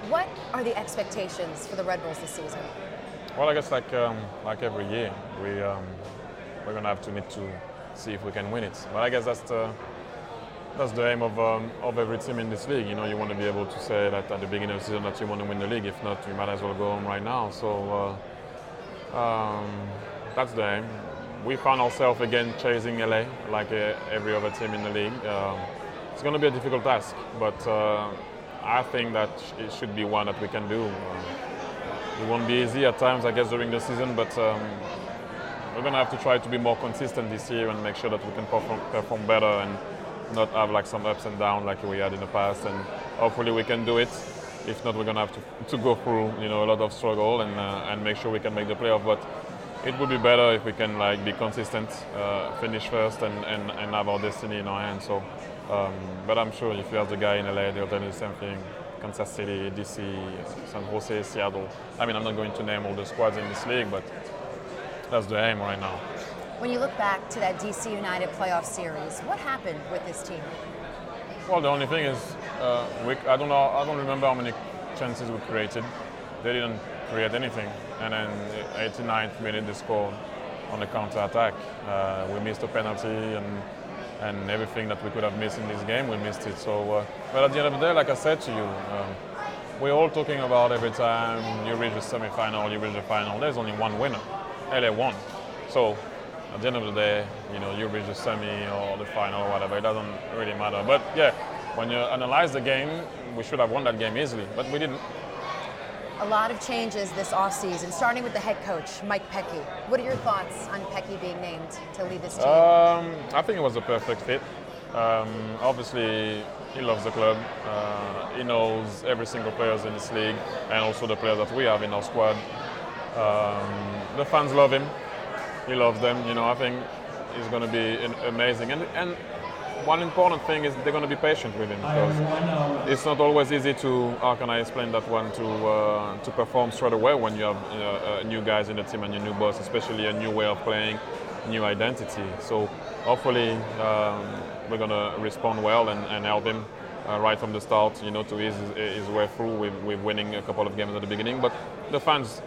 What are the expectations for the Red Bulls this season? Well, I guess like every year, we're gonna have to need to see if we can win it. But I guess that's the aim of every team in this league. You know, you want to be able to say that at the beginning of the season that you want to win the league. If not, you might as well go home right now. So that's the aim. We found ourselves again chasing LA like every other team in the league. It's going to be a difficult task, but I think that it should be one that we can do. It won't be easy at times, I guess, during the season, but we're going to have to try to be more consistent this year and make sure that we can perform better and not have like some ups and downs like we had in the past. And hopefully we can do it. If not, we're going to have to go through, you know, a lot of struggle and make sure we can make the playoff. But it would be better if we can like be consistent, finish first, and have our destiny in our hands. So, but I'm sure if you ask the guy in LA, they'll tell you the same thing. Kansas City, DC, San Jose, Seattle. I mean, I'm not going to name all the squads in this league, but that's the aim right now. When you look back to that DC United playoff series, what happened with this team? Well, the only thing is, I don't remember how many chances we created. They didn't create anything. And then 89th minute they scored on the counter-attack. We missed a penalty and everything that we could have missed in this game, we missed it. So, but at the end of the day, like I said to you, we're all talking about every time you reach the semi-final, you reach the final, there's only one winner. LA won. So at the end of the day, you know, you reach the semi or the final or whatever, it doesn't really matter. But yeah, when you analyze the game, we should have won that game easily, but we didn't. A lot of changes this offseason, starting with the head coach, Mike Pecky. What are your thoughts on Pecky being named to lead this team? I think it was a perfect fit. Obviously, he loves the club. He knows every single player in this league and also the players that we have in our squad. The fans love him. He loves them. You know, I think he's going to be amazing. And one important thing is they're going to be patient with him because it's not always easy to, how can I explain that one, to perform straight away when you have new guys in the team and your new boss, especially a new way of playing, new identity. So hopefully we're going to respond well and help him right from the start, you know, to ease his way through with winning a couple of games at the beginning. But the fans,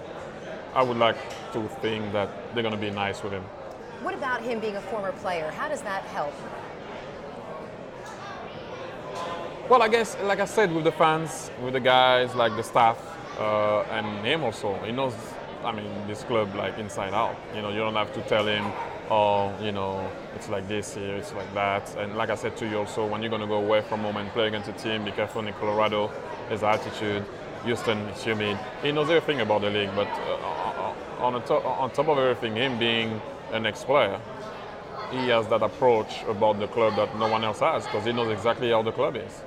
I would like to think that they're going to be nice with him. What about him being a former player? How does that help? Well, I guess, like I said, with the fans, with the guys, like the staff, and him also, he knows, I mean, this club like inside out. You know, you don't have to tell him, oh, you know, it's like this here, it's like that. And like I said to you also, when you're going to go away from home and play against a team, be careful in Colorado, his attitude, Houston, it's humid. He knows everything about the league, but on top of everything, him being an ex-player, he has that approach about the club that no one else has because he knows exactly how the club is.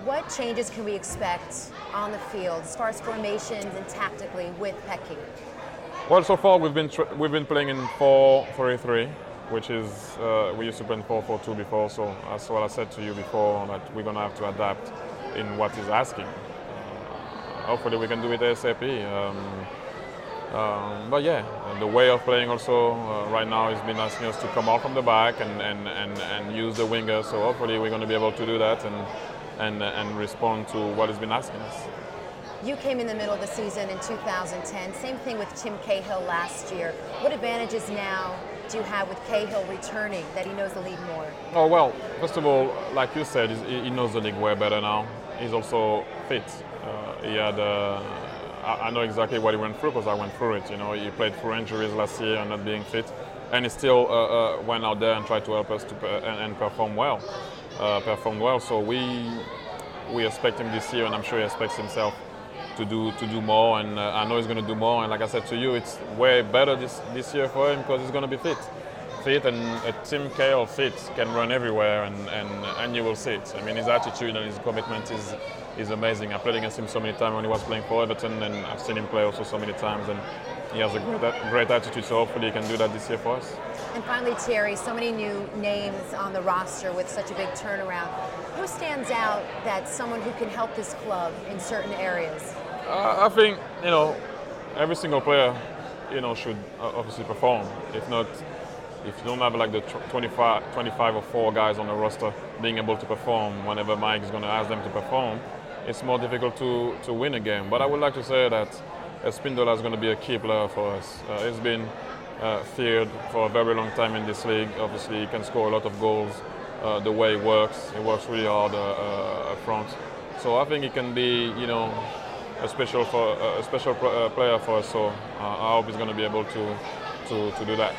What changes can we expect on the field as far as formations and tactically with Pecky? Well, so far we've been playing in 4-3-3, which is we used to play in 4-4-2 before. So that's what I said to you before, that we're gonna have to adapt in what he's asking. Hopefully we can do it ASAP. But yeah, the way of playing also right now has been asking us to come out from the back and use the winger. So hopefully we're going to be able to do that and respond to what has been asking us. You came in the middle of the season in 2010. Same thing with Tim Cahill last year. What advantages now do you have with Cahill returning that he knows the league more? Oh, well, first of all, like you said, he knows the league way better now. He's also fit. I know exactly what he went through because I went through it. You know, he played through injuries last year and not being fit, and he still went out there and tried to help us and perform well. So we expect him this year, and I'm sure he expects himself to do more. And I know he's going to do more. And like I said to you, it's way better this year for him because he's going to be fit, and a Tim Cahill fit can run everywhere, and you will see it. I mean, his attitude and his commitment is amazing. I played against him so many times when he was playing for Everton, and I've seen him play also so many times, and he has a great attitude, so hopefully he can do that this year for us. And finally, Thierry, so many new names on the roster with such a big turnaround. Who stands out that's someone who can help this club in certain areas? I think, you know, every single player, you know, should obviously perform. If not, if you don't have like the 25 or 4 guys on the roster being able to perform whenever Mike is going to ask them to perform, it's more difficult to win a game. But I would like to say that Spindola is going to be a key player for us. He's been feared for a very long time in this league. Obviously, he can score a lot of goals. The way he works really hard up front. So I think he can be, a special player for us. So I hope he's going to be able to do that.